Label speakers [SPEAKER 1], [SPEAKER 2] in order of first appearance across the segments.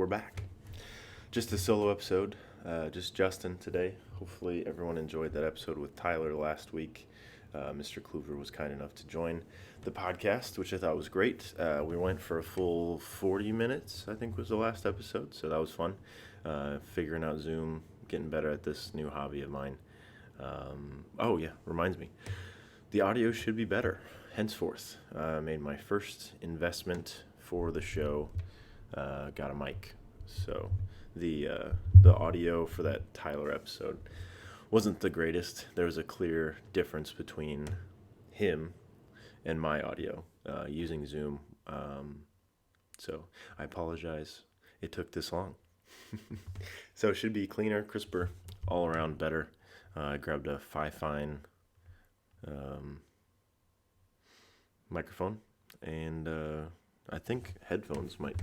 [SPEAKER 1] we're back. Just a solo episode, just Justin today. Hopefully everyone enjoyed that episode with Tyler last week. Mr. Kluver was kind enough to join the podcast, which I thought was great. We went for a full 40 minutes, I think was the last episode, so that was fun. Figuring out Zoom, getting better at this new hobby of mine. Reminds me. The audio should be better. Henceforth, I made my first investment for the show. Got a mic. So the audio for that Tyler episode wasn't the greatest. There was a clear difference between him and my audio using Zoom. So I apologize it took this long. So it should be cleaner, crisper, all around better. I grabbed a Fifine microphone, and I think headphones might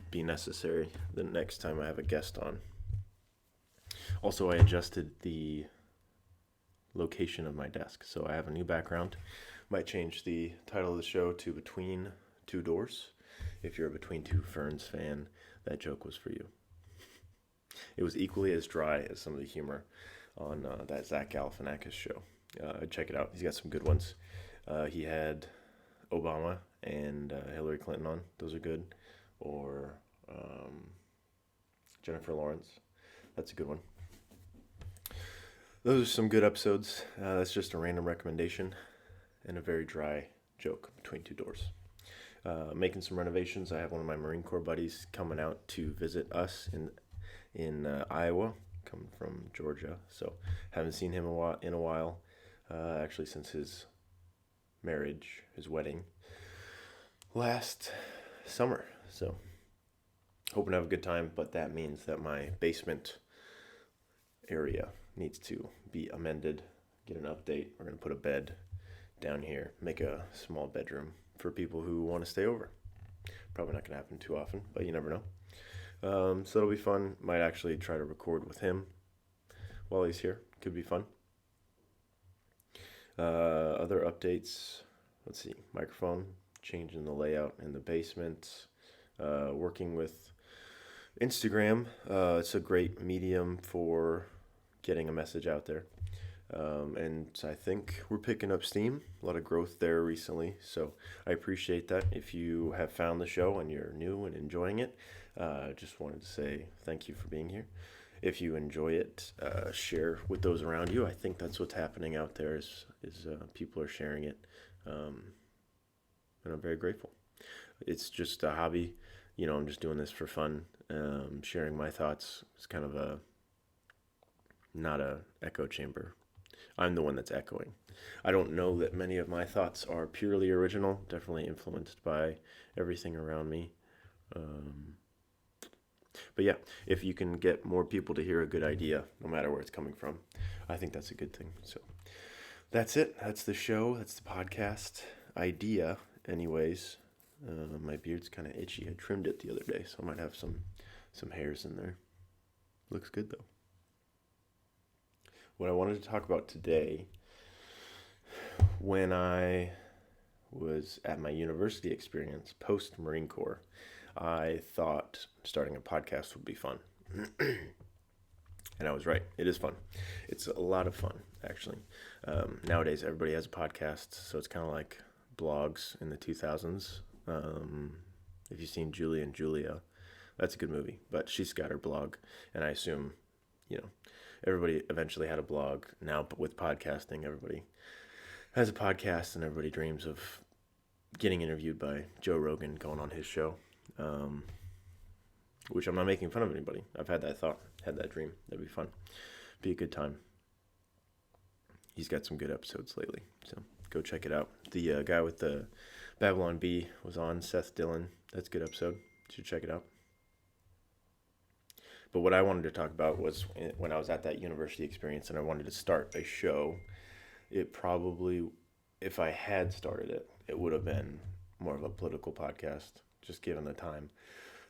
[SPEAKER 1] be necessary the next time I have a guest on. Also, I adjusted the location of my desk, so I have a new background. Might change the title of the show to Between Two Doors. If you're a Between Two Ferns fan, that joke was for you. It was equally as dry as some of the humor on that Zach Galifianakis show. Check it out. He's got some good ones. He had Obama and Hillary Clinton on. Those are good. Or Jennifer Lawrence. That's a good one. Those are some good episodes. That's just a random recommendation and a very dry joke between two doors. Making some renovations. I have one of my Marine Corps buddies coming out to visit us in Iowa, coming from Georgia. So haven't seen him in a while. Actually, since his marriage, his wedding, last summer. So hoping to have a good time, but that means that my basement area needs to be amended, get an update. We're going to put a bed down here, make a small bedroom for people who want to stay over. Probably not going to happen too often, but you never know. So it'll be fun. Might actually try to record with him while he's here. Could be fun. Other updates, let's see, microphone, changing the layout in the basement, working with Instagram. It's a great medium for getting a message out there. And I think we're picking up steam, a lot of growth there recently. So I appreciate that. If you have found the show and you're new and enjoying it, just wanted to say thank you for being here. If you enjoy it, share with those around you. I think that's what's happening out there is people are sharing it. And I'm very grateful. It's just a hobby. I'm just doing this for fun. Sharing my thoughts. It's kind of not a echo chamber. I'm the one that's echoing. I don't know that many of my thoughts are purely original, definitely influenced by everything around me. But yeah, if you can get more people to hear a good idea, no matter where it's coming from, I think that's a good thing. So that's it. That's the show. That's the podcast idea anyways. My beard's kind of itchy. I trimmed it the other day, so I might have some hairs in there. Looks good though. What I wanted to talk about today, when I was at my university experience post Marine Corps, I thought starting a podcast would be fun. And I was right. It is fun. It's a lot of fun, actually. Nowadays, everybody has a podcast, so it's kind of like blogs in the 2000s. If you've seen Julie and Julia, that's a good movie. But she's got her blog, and I assume, everybody eventually had a blog. Now, with podcasting, everybody has a podcast, and everybody dreams of getting interviewed by Joe Rogan, going on his show. Which I'm not making fun of anybody. I've had that thought, had that dream. That'd be fun. Be a good time. He's got some good episodes lately, so go check it out. The guy with the Babylon Bee was on, Seth Dillon. That's a good episode. You should check it out. But what I wanted to talk about was when I was at that university experience and I wanted to start a show, it probably, if I had started it, it would have been more of a political podcast, just given the time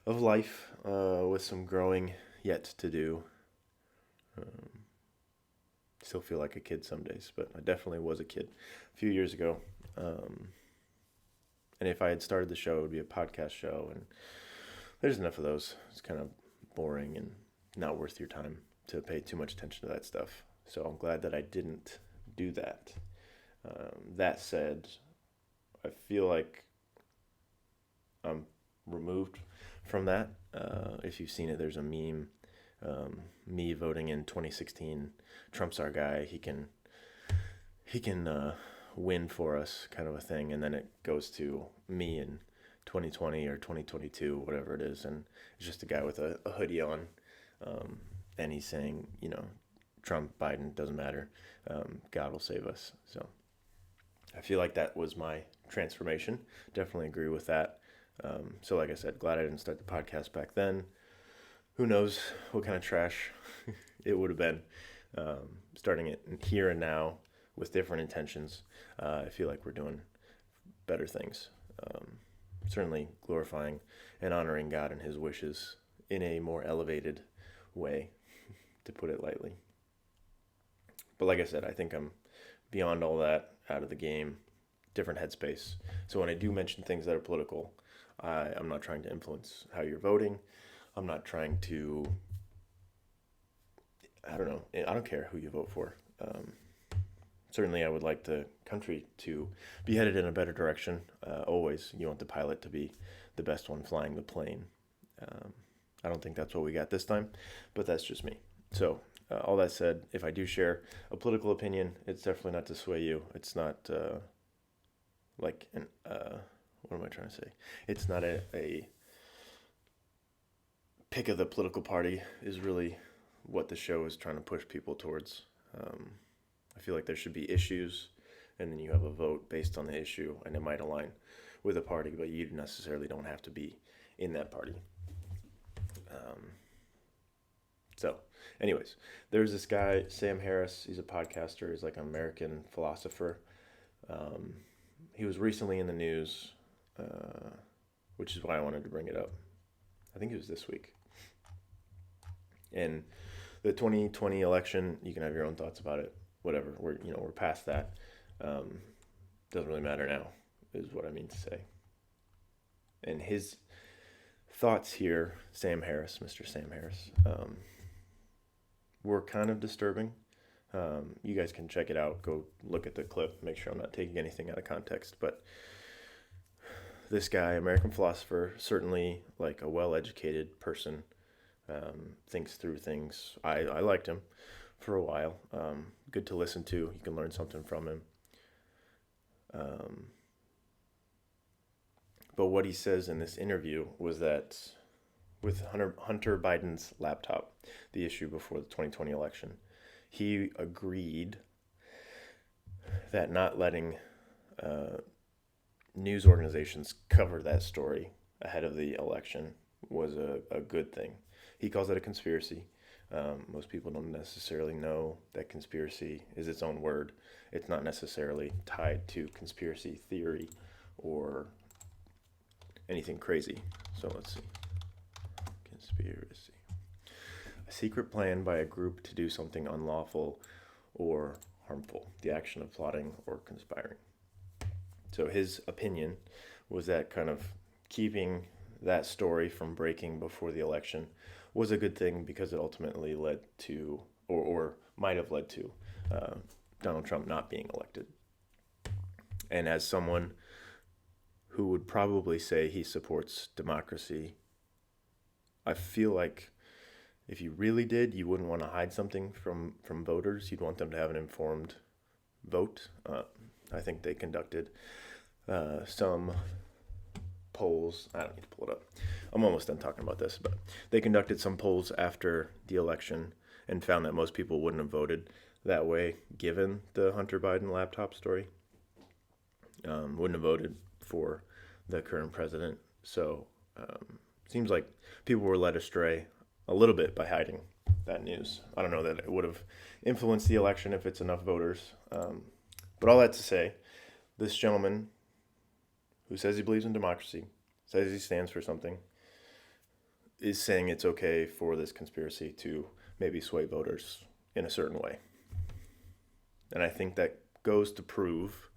[SPEAKER 1] of life, with some growing yet to do. Still feel like a kid some days, but I definitely was a kid a few years ago. And if I had started the show, it would be a podcast show, and there's enough of those. It's kind of boring and not worth your time to pay too much attention to that stuff. So I'm glad that I didn't do that. That said, I feel like I'm removed from that. If you've seen it, there's a meme, me voting in 2016. Trump's our guy. He can win for us, kind of a thing. And then it goes to me in 2020 or 2022, whatever it is, and it's just a guy with a hoodie on, and he's saying, Trump, Biden, doesn't matter. God will save us. So I feel like that was my transformation. Definitely agree with that. So like I said, glad I didn't start the podcast back then. Who knows what kind of trash it would have been. Starting it here and now with different intentions, I feel like we're doing better things. Certainly glorifying and honoring God and his wishes in a more elevated way, to put it lightly. But like I said, I think I'm beyond all that, out of the game, different headspace. So when I do mention things that are political, I'm not trying to influence how you're voting. I'm not trying to, I don't know, I don't care who you vote for. Certainly I would like the country to be headed in a better direction. Always, you want the pilot to be the best one flying the plane. I don't think that's what we got this time, but that's just me. So all that said, if I do share a political opinion, it's definitely not to sway you. It's not what am I trying to say? It's not a pick of the political party is really what the show is trying to push people towards. I feel like there should be issues, and then you have a vote based on the issue, and it might align with a party, but you necessarily don't have to be in that party. So anyways, there's this guy, Sam Harris. He's a podcaster. He's like an American philosopher. He was recently in the news, which is why I wanted to bring it up. I think it was this week. And the 2020 election, you can have your own thoughts about it. Whatever, we're past that. Doesn't really matter now, is what I mean to say. And his thoughts here, Mr. Sam Harris, were kind of disturbing. You guys can check it out. Go look at the clip. Make sure I'm not taking anything out of context. But this guy, American philosopher, certainly like a well-educated person, thinks through things. I liked him for a while. Good to listen to. You can learn something from him. But what he says in this interview was that with Hunter Biden's laptop, the issue before the 2020 election, he agreed that not letting news organizations cover that story ahead of the election was a good thing. He calls it a conspiracy. Most people don't necessarily know that conspiracy is its own word. It's not necessarily tied to conspiracy theory or anything crazy. So let's see. Conspiracy. A secret plan by a group to do something unlawful or harmful. The action of plotting or conspiring. So his opinion was that kind of keeping that story from breaking before the election was a good thing because it ultimately led to, or might have led to, Donald Trump not being elected. And as someone who would probably say he supports democracy, I feel like if you really did, you wouldn't want to hide something from voters. You'd want them to have an informed vote. I think they conducted some polls. I don't need to pull it up. I'm almost done talking about this, but they conducted some polls after the election and found that most people wouldn't have voted that way given the Hunter Biden laptop story. Wouldn't have voted for the current president. So seems like people were led astray a little bit by hiding that news. I don't know that it would have influenced the election if it's enough voters. But all that to say, this gentleman who says he believes in democracy, says he stands for something, is saying it's okay for this conspiracy to maybe sway voters in a certain way. And I think that goes to prove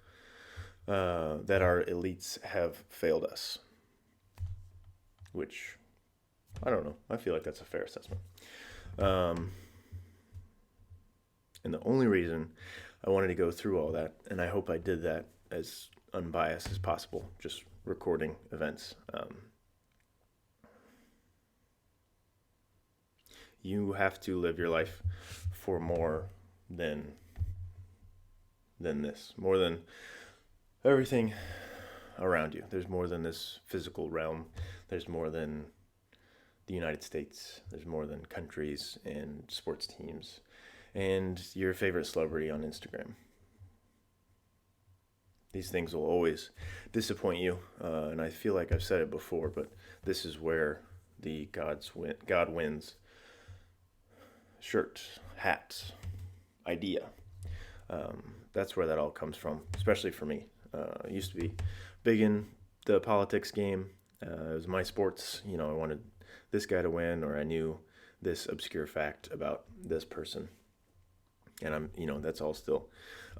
[SPEAKER 1] that our elites have failed us, which I don't know. I feel like that's a fair assessment. Um, and the only reason I wanted to go through all that, and I hope I did that as unbiased as possible, just recording events. You have to live your life for more than this, more than everything around you. There's more than this physical realm. There's more than the United States. There's more than countries and sports teams and your favorite celebrity on Instagram. These things will always disappoint you, and I feel like I've said it before, but this is where the God wins shirt, hat idea. That's where that all comes from, especially for me. I used to be big in the politics game. It was my sports. I wanted this guy to win, or I knew this obscure fact about this person. And that's all still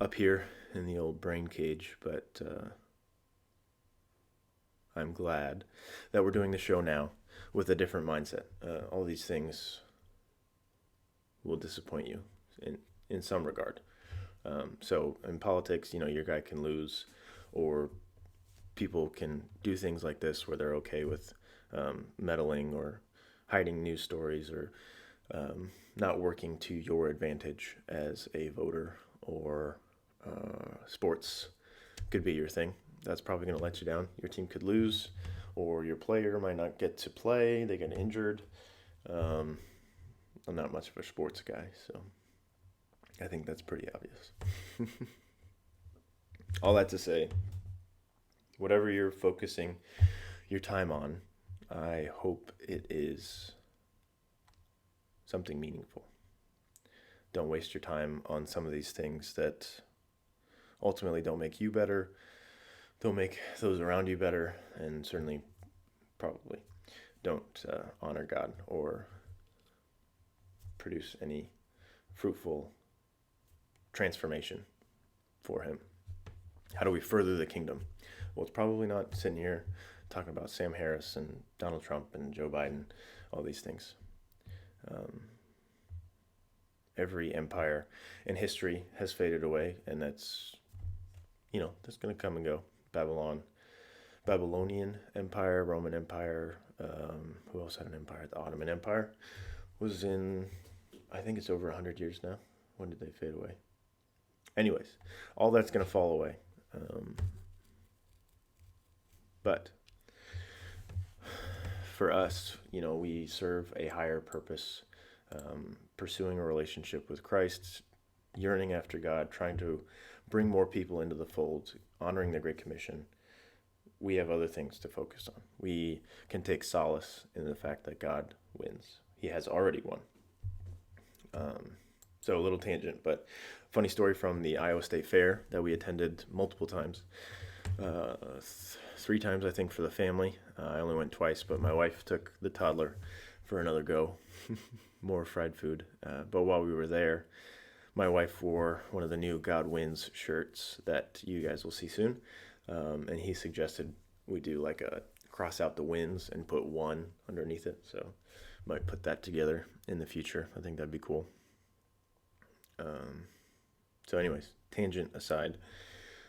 [SPEAKER 1] up here in the old brain cage, but I'm glad that we're doing the show now with a different mindset. All these things will disappoint you in some regard. So in politics, your guy can lose, or people can do things like this where they're okay with meddling or hiding news stories, or not working to your advantage as a voter, or sports could be your thing. That's probably going to let you down. Your team could lose, or your player might not get to play. They get injured. I'm not much of a sports guy, so I think that's pretty obvious. All that to say, whatever you're focusing your time on, I hope it is something meaningful. Don't waste your time on some of these things that ultimately don't make you better, don't make those around you better, and certainly probably don't honor God or produce any fruitful transformation for Him. How do we further the kingdom? Well, it's probably not sitting here talking about Sam Harris and Donald Trump and Joe Biden, all these things. Every empire in history has faded away, and that's going to come and go. Babylonian Empire, Roman Empire. Who else had an empire? The Ottoman Empire was in, I think it's over 100 years now. When did they fade away? Anyways, all that's going to fall away. But for us, we serve a higher purpose, pursuing a relationship with Christ, yearning after God, trying to bring more people into the fold, honoring the Great Commission. We have other things to focus on. We can take solace in the fact that God wins. He has already won. So a little tangent, but funny story from the Iowa State Fair that we attended multiple times. 3 times, I think, for the family. I only went twice, but my wife took the toddler for another go. More fried food. But while we were there, my wife wore one of the new God Wins shirts that you guys will see soon. And he suggested we do like a cross out the wins and put 1 underneath it. So might put that together in the future. I think that'd be cool. So anyways, tangent aside,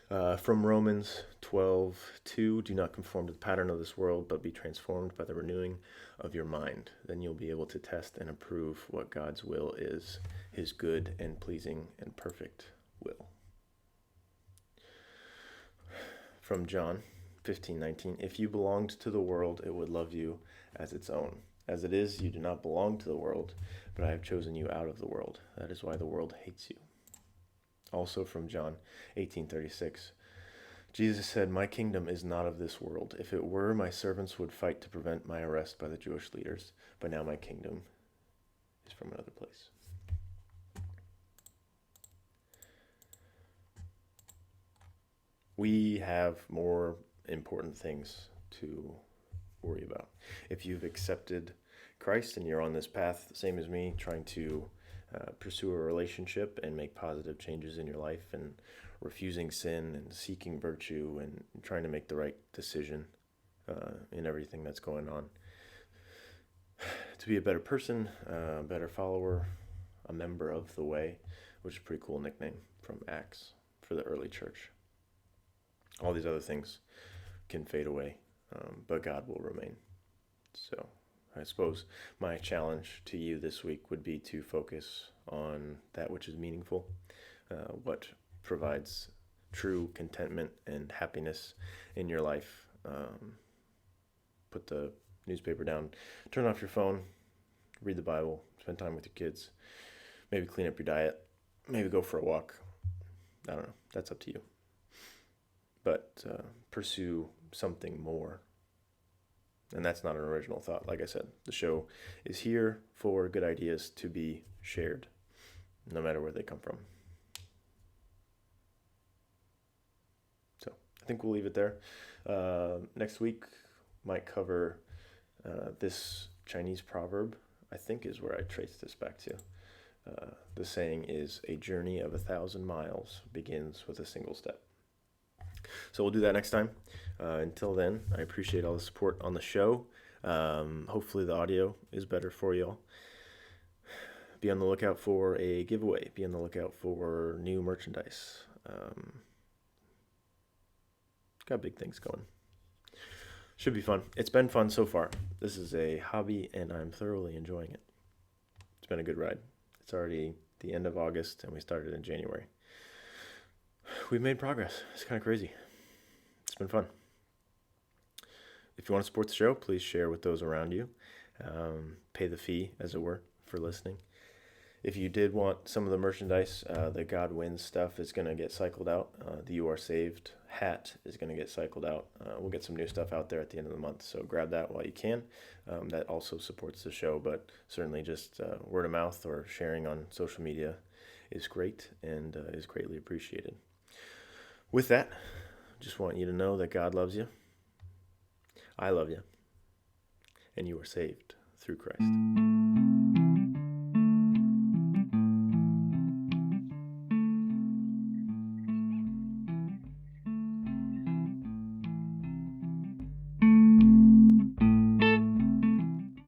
[SPEAKER 1] from Romans 12:2, do not conform to the pattern of this world, but be transformed by the renewing of your mind. Then you'll be able to test and approve what God's will is, His good and pleasing and perfect will. From John 15:19, if you belonged to the world, it would love you as its own. As it is, you do not belong to the world, but I have chosen you out of the world. That is why the world hates you. Also from John 18:36, Jesus said, my kingdom is not of this world. If it were, my servants would fight to prevent my arrest by the Jewish leaders, but now my kingdom is from another place. We have more important things to worry about. If you've accepted Christ and you're on this path, same as me, trying to pursue a relationship and make positive changes in your life, and refusing sin and seeking virtue and trying to make the right decision in everything that's going on, to be a better person, a better follower, a member of the way, which is a pretty cool nickname from Acts for the early church. All these other things can fade away, but God will remain. So I suppose my challenge to you this week would be to focus on that which is meaningful, what provides true contentment and happiness in your life. Put the newspaper down, turn off your phone, read the Bible, spend time with your kids, maybe clean up your diet, maybe go for a walk. I don't know. That's up to you. But pursue something more. And that's not an original thought. Like I said, the show is here for good ideas to be shared, no matter where they come from. So I think we'll leave it there. Next week might cover this Chinese proverb, I think is where I traced this back to. The saying is, a journey of 1,000 miles begins with a single step. So we'll do that next time. Until then, I appreciate all the support on the show. Hopefully the audio is better for y'all. Be on the lookout for a giveaway. Be on the lookout for new merchandise. Got big things going. Should be fun. It's been fun so far. This is a hobby, and I'm thoroughly enjoying it. It's been a good ride. It's already the end of August, and we started in January. We've made progress. It's kind of crazy. It's been fun. If you want to support the show, please share with those around you. Pay the fee, as it were, for listening. If you did want some of the merchandise, the God Wins stuff is going to get cycled out. The You Are Saved hat is going to get cycled out. We'll get some new stuff out there at the end of the month, so grab that while you can. That also supports the show, but certainly just word of mouth or sharing on social media is great and is greatly appreciated. With that, just want you to know that God loves you. I love you. And you are saved through Christ.